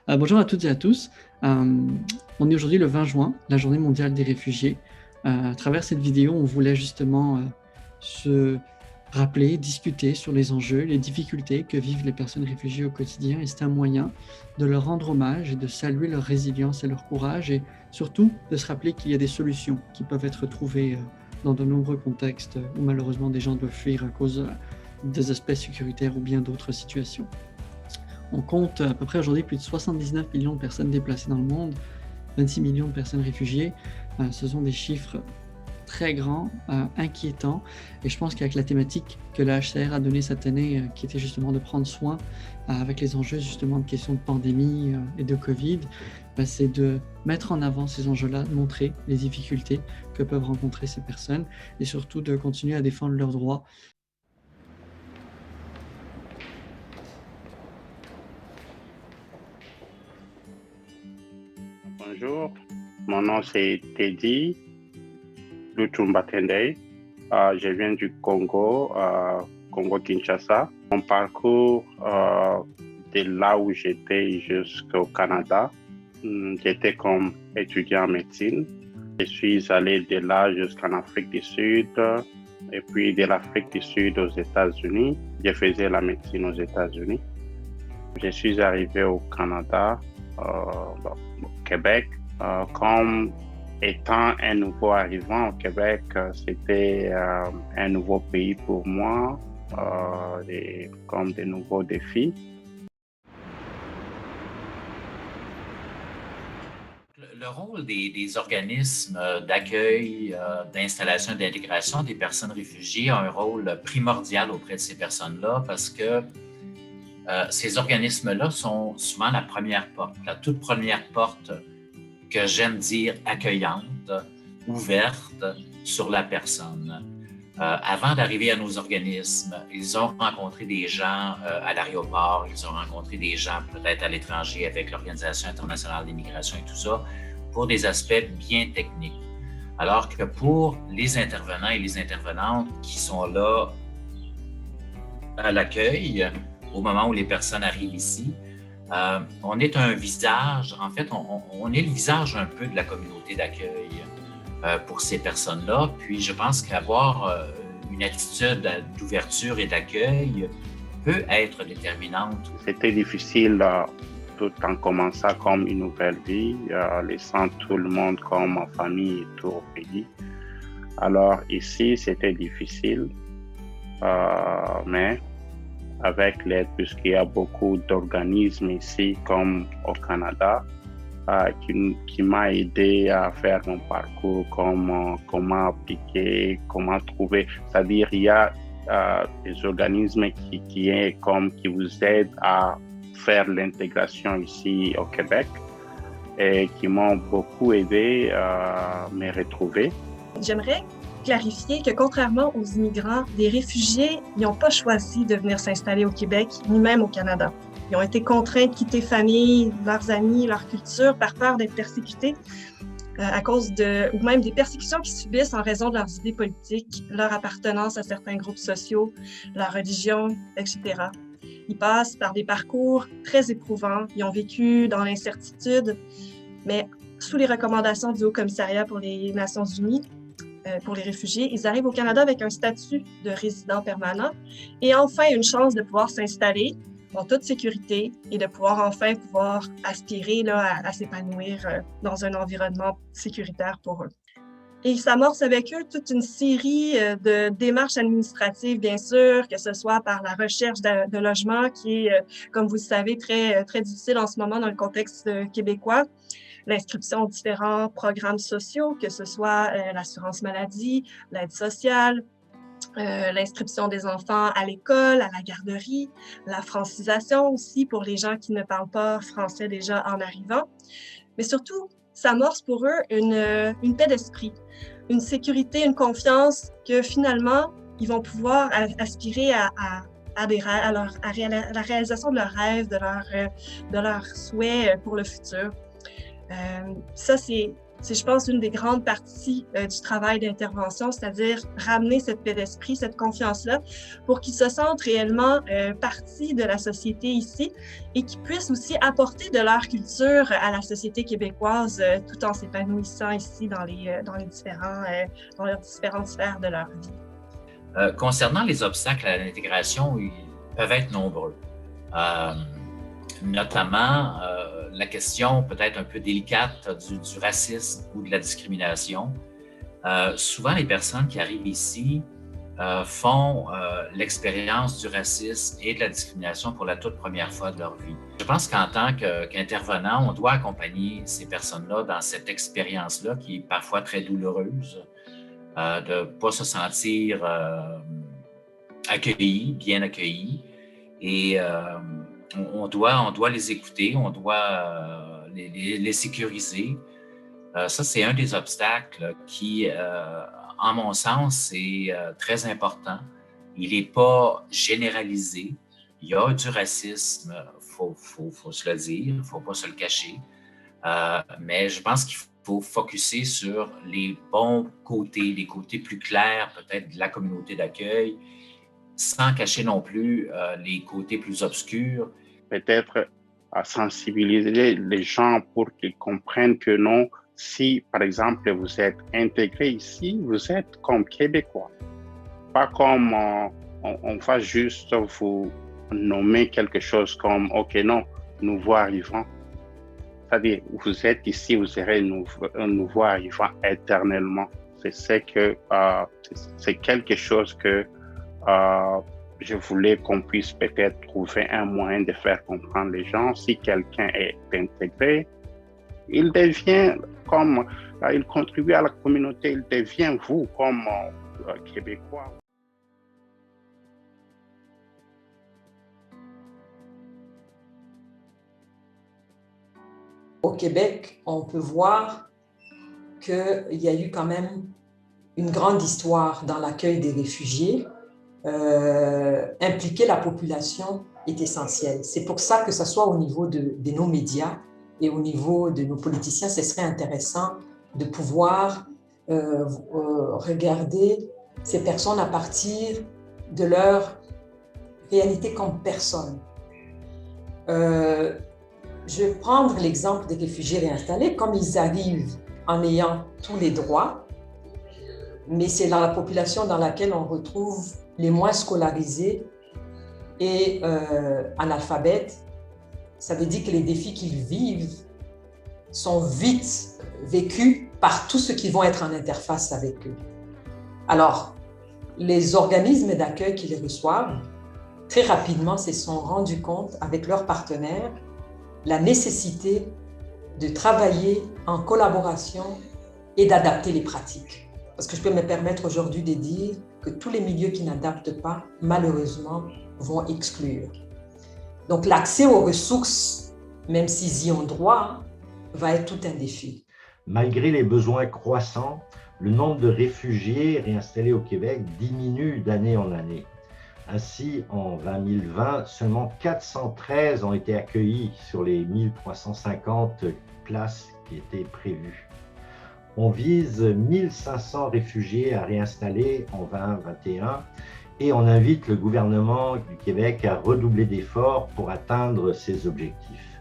Bonjour à toutes et à tous. On est aujourd'hui le 20 juin, la journée mondiale des réfugiés. À travers cette vidéo, on voulait justement se rappeler, discuter sur les enjeux, les difficultés que vivent les personnes réfugiées au quotidien. Et c'est un moyen de leur rendre hommage et de saluer leur résilience et leur courage, et surtout de se rappeler qu'il y a des solutions qui peuvent être trouvées dans de nombreux contextes où malheureusement des gens doivent fuir à cause des aspects sécuritaires ou bien d'autres situations. On compte à peu près aujourd'hui plus de 79 millions de personnes déplacées dans le monde, 26 millions de personnes réfugiées. Ce sont des chiffres très grands, inquiétants. Et je pense qu'avec la thématique que la HCR a donnée cette année, qui était justement de prendre soin avec les enjeux justement de questions de pandémie et de Covid, c'est de mettre en avant ces enjeux-là, de montrer les difficultés que peuvent rencontrer ces personnes et surtout de continuer à défendre leurs droits. Bonjour, mon nom c'est Teddy Lutumbatende. Je viens du Congo, Congo-Kinshasa. Mon parcours de là où j'étais jusqu'au Canada, j'étais comme étudiant en médecine. Je suis allé de là jusqu'en Afrique du Sud et puis de l'Afrique du Sud aux États-Unis. Je faisais la médecine aux États-Unis. Je suis arrivé au Canada, au Québec, comme étant un nouveau arrivant au Québec. C'était un nouveau pays pour moi, comme des nouveaux défis. Le rôle des organismes d'accueil, d'installation et d'intégration des personnes réfugiées a un rôle primordial auprès de ces personnes-là parce que ces organismes-là sont souvent la première porte, la toute première porte que j'aime dire accueillante, ouverte sur la personne. Avant d'arriver à nos organismes, ils ont rencontré des gens à l'aéroport, ils ont rencontré des gens peut-être à l'étranger avec l'Organisation internationale d'immigration et tout ça, pour des aspects bien techniques. Alors que pour les intervenants et les intervenantes qui sont là à l'accueil, au moment où les personnes arrivent ici, on est un visage, en fait, on est le visage un peu de la communauté d'accueil pour ces personnes-là. Puis je pense qu'avoir une attitude d'ouverture et d'accueil peut être déterminante. C'était difficile tout en commençant comme une nouvelle vie, laissant tout le monde comme ma famille et tout au pays. Alors ici, c'était difficile, mais avec l'aide, puisqu'il y a beaucoup d'organismes ici, comme au Canada, qui m'a aidé à faire mon parcours, comment appliquer, comment trouver. C'est-à-dire, il y a des organismes qui vous aident à faire l'intégration ici au Québec et qui m'ont beaucoup aidé à me retrouver. J'aimerais clarifier que contrairement aux immigrants, les réfugiés n'ont pas choisi de venir s'installer au Québec, ni même au Canada. Ils ont été contraints de quitter famille, leurs amis, leur culture par peur d'être persécutés à cause ou même des persécutions qu'ils subissent en raison de leurs idées politiques, leur appartenance à certains groupes sociaux, leur religion, etc. Ils passent par des parcours très éprouvants. Ils ont vécu dans l'incertitude, mais sous les recommandations du Haut-Commissariat pour les Nations Unies, pour les réfugiés, ils arrivent au Canada avec un statut de résident permanent et enfin une chance de pouvoir s'installer en toute sécurité et de pouvoir aspirer à s'épanouir dans un environnement sécuritaire pour eux. Et ils s'amorcent avec eux toute une série de démarches administratives, bien sûr, que ce soit par la recherche de logement qui est, comme vous le savez, très, très difficile en ce moment dans le contexte québécois. L'inscription aux différents programmes sociaux, que ce soit l'assurance maladie, l'aide sociale, l'inscription des enfants à l'école, à la garderie, la francisation aussi pour les gens qui ne parlent pas français déjà en arrivant. Mais surtout, ça amorce pour eux une paix d'esprit, une sécurité, une confiance que finalement, ils vont pouvoir aspirer à la réalisation de leurs rêves, de leurs souhaits pour le futur. Ça, c'est C'est, je pense, une des grandes parties du travail d'intervention, c'est-à-dire ramener cette paix d'esprit, cette confiance-là, pour qu'ils se sentent réellement partie de la société ici et qu'ils puissent aussi apporter de leur culture à la société québécoise tout en s'épanouissant ici dans leurs différentes sphères de leur vie. Concernant les obstacles à l'intégration, ils peuvent être nombreux. Notamment la question peut-être un peu délicate du racisme ou de la discrimination. Souvent, les personnes qui arrivent ici font l'expérience du racisme et de la discrimination pour la toute première fois de leur vie. Je pense qu'en tant qu'intervenant, on doit accompagner ces personnes-là dans cette expérience-là qui est parfois très douloureuse, de ne pas se sentir accueillis, bien accueillis. Et on doit les écouter, on doit les sécuriser. Ça, c'est un des obstacles qui, en mon sens, est très important. Il n'est pas généralisé. Il y a du racisme, faut se le dire, il ne faut pas se le cacher. Mais je pense qu'il faut focusser sur les bons côtés, les côtés plus clairs peut-être de la communauté d'accueil, sans cacher non plus les côtés plus obscurs. Peut-être à sensibiliser les gens pour qu'ils comprennent que non, si par exemple vous êtes intégré ici, vous êtes comme Québécois. Pas comme on va juste vous nommer quelque chose comme « Ok, non, nouveau arrivant ». C'est-à-dire, vous êtes ici, vous serez un nouveau arrivant éternellement. C'est quelque chose que je voulais qu'on puisse peut-être trouver un moyen de faire comprendre les gens. Si quelqu'un est intégré, il devient comme, il contribue à la communauté, il devient vous comme Québécois. Au Québec, on peut voir qu'il y a eu quand même une grande histoire dans l'accueil des réfugiés. Impliquer la population est essentiel. C'est pour ça que ce soit au niveau de nos médias et au niveau de nos politiciens, ce serait intéressant de pouvoir regarder ces personnes à partir de leur réalité comme personne. Je vais prendre l'exemple des réfugiés réinstallés, comme ils arrivent en ayant tous les droits, mais c'est dans la population dans laquelle on retrouve les moins scolarisés et analphabètes. Ça veut dire que les défis qu'ils vivent sont vite vécus par tous ceux qui vont être en interface avec eux. Alors, les organismes d'accueil qui les reçoivent, très rapidement se sont rendus compte avec leurs partenaires la nécessité de travailler en collaboration et d'adapter les pratiques. Parce que je peux me permettre aujourd'hui de dire que tous les milieux qui n'adaptent pas, malheureusement, vont exclure. Donc l'accès aux ressources, même s'ils y ont droit, va être tout un défi. Malgré les besoins croissants, le nombre de réfugiés réinstallés au Québec diminue d'année en année. Ainsi, en 2020, seulement 413 ont été accueillis sur les 1350 places qui étaient prévues. On vise 1500 réfugiés à réinstaller en 2021 et on invite le gouvernement du Québec à redoubler d'efforts pour atteindre ces objectifs.